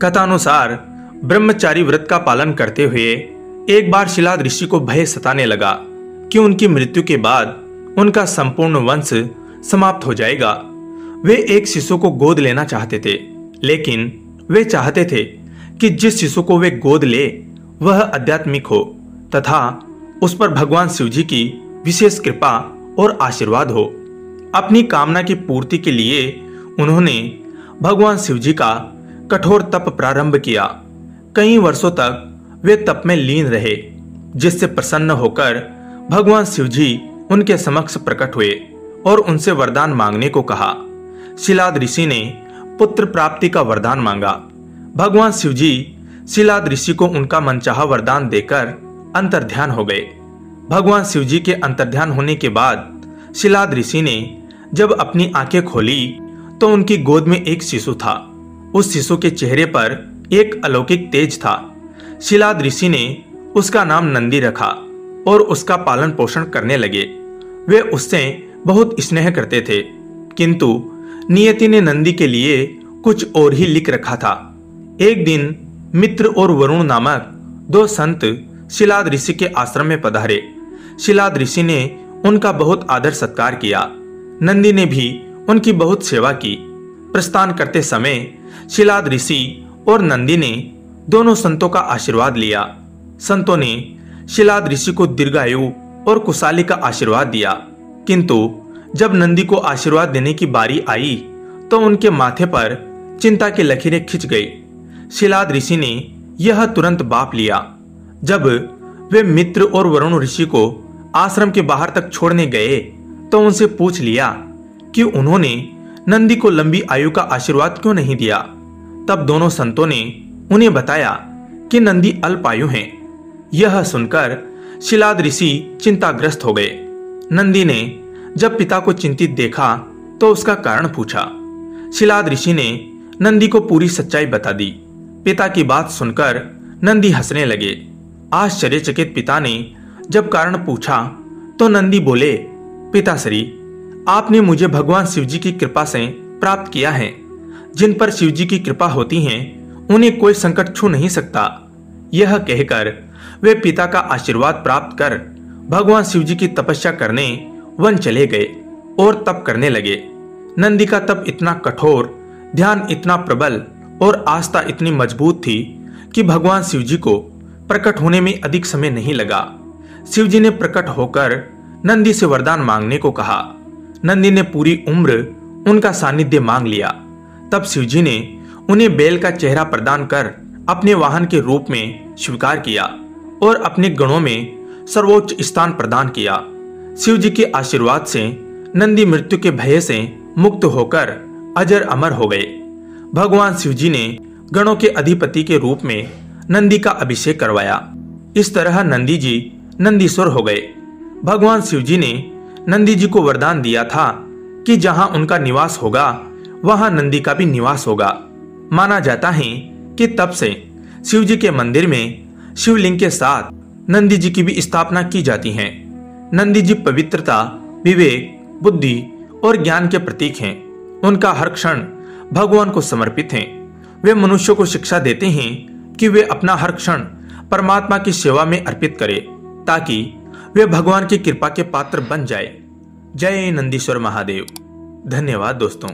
कथानुसार ब्रह्मचारी व्रत का पालन करते हुए एक बार शिलाद ऋषि को भय सताने लगा कि उनकी मृत्यु के बाद उनका संपूर्ण वंश समाप्त हो जाएगा। वे एक शिशु को गोद लेना चाहते थे, लेकिन वे चाहते थे कि जिस शिशु को वे गोद ले वह आध्यात्मिक हो तथा उस पर भगवान शिव जी की विशेष कृपा और आशीर्वाद हो। अपनी कामना की पूर्ति के लिए उन्होंने भगवान शिव जी का कठोर तप प्रारंभ किया। कई वर्षों तक वे तप में लीन रहे, जिससे प्रसन्न होकर भगवान शिव जी उनके समक्ष प्रकट हुए और उनसे वरदान मांगने को कहा। शिलाद ऋषि ने पुत्र प्राप्ति का वरदान मांगा। भगवान शिव जी शिलाद ऋषि को उनका मनचाहा वरदान देकर अंतर्ध्यान हो गए। भगवान शिव जी के अंतर्ध्यान होने के बाद शिलाद ऋषि ने जब अपनी आंखें खोली तो उनकी गोद में एक शिशु था। उस शिशु के चेहरे पर एक अलौकिक तेज था। शिलाद ऋषि ने उसका नाम नंदी रखा और उसका पालन पोषण करने लगे। वे उससे बहुत स्नेह करते थे, किंतु नियति ने नंदी के लिए कुछ और ही लिख रखा था। एक दिन मित्र और वरुण नामक दो संत शिलाद ऋषि के आश्रम में पधारे। शिलाद ऋषि ने उनका बहुत आदर सत्कार किया। नंदी ने भी उनकी बहुत सेवा की। प्रस्थान करते समय शिलाद ऋषि और नंदी ने दोनों संतों का आशीर्वाद लिया। संतों ने शिलाद ऋषि को दीर्घायु और कुशाली का आशीर्वाद दिया, किंतु जब नंदी को आशीर्वाद देने की बारी आई तो उनके माथे पर चिंता की लकीरें खिंच गई। शिलाद ऋषि ने यह तुरंत बाप लिया। जब वे मित्र और वरुण ऋषि को आश्रम के बाहर तक छोड़ने गए तो उनसे पूछ लिया कि उन्होंने नंदी को लंबी आयु का आशीर्वाद क्यों नहीं दिया। तब दोनों संतों ने उन्हें बताया कि नंदी अल्पायु हैं। यह सुनकर शिलाद ऋषि चिंताग्रस्त हो गए। नंदी ने जब पिता को चिंतित देखा तो उसका कारण पूछा। शिलाद ऋषि ने नंदी को पूरी सच्चाई बता दी। पिता की बात सुनकर नंदी हंसने लगे। आश्चर्यचकित पिता ने जब कारण पूछा तो नंदी बोले, पिताश्री, आपने मुझे भगवान शिव जी की कृपा से प्राप्त किया है। जिन पर शिव जी की कृपा होती है उन्हें कोई संकट छू नहीं सकता। यह कहकर वे पिता का आशीर्वाद प्राप्त कर भगवान शिव जी की तपस्या करने वन चले गए और तप करने लगे। नंदी का तप इतना कठोर, ध्यान इतना प्रबल और आस्था इतनी मजबूत थी कि भगवान शिव जी को प्रकट होने में अधिक समय नहीं लगा। शिव जी ने प्रकट होकर नंदी से वरदान मांगने को कहा। नंदी ने पूरी उम्र उनका सानिध्य मांग लिया। तब शिव जी ने उन्हें बैल का चेहरा प्रदान कर अपने वाहन के रूप में स्वीकार किया और अपने गणों में सर्वोच्च स्थान प्रदान किया। शिव जी के आशीर्वाद से नंदी मृत्यु के भय से मुक्त होकर अजर अमर हो गए। भगवान शिव जी ने गणों के अधिपति के रूप में नंदी का अभिषेक करवाया। इस तरह नंदी जी नंदीश्वर हो गए। भगवान शिव जी ने नंदी जी को वरदान दिया था कि जहां उनका निवास होगा वहां नंदी का भी निवास होगा। माना जाता है कि तब से शिव जी के मंदिर में शिवलिंग के साथ नंदी जी की भी स्थापना की जाती है। नंदी जी पवित्रता, विवेक, बुद्धि और ज्ञान के प्रतीक हैं। उनका हर क्षण भगवान को समर्पित है। वे मनुष्यों को शिक्षा देते हैं कि वे अपना हर क्षण परमात्मा की सेवा में अर्पित करें, ताकि वे भगवान की कृपा के पात्र बन जाए। जय नंदीश्वर महादेव। धन्यवाद दोस्तों।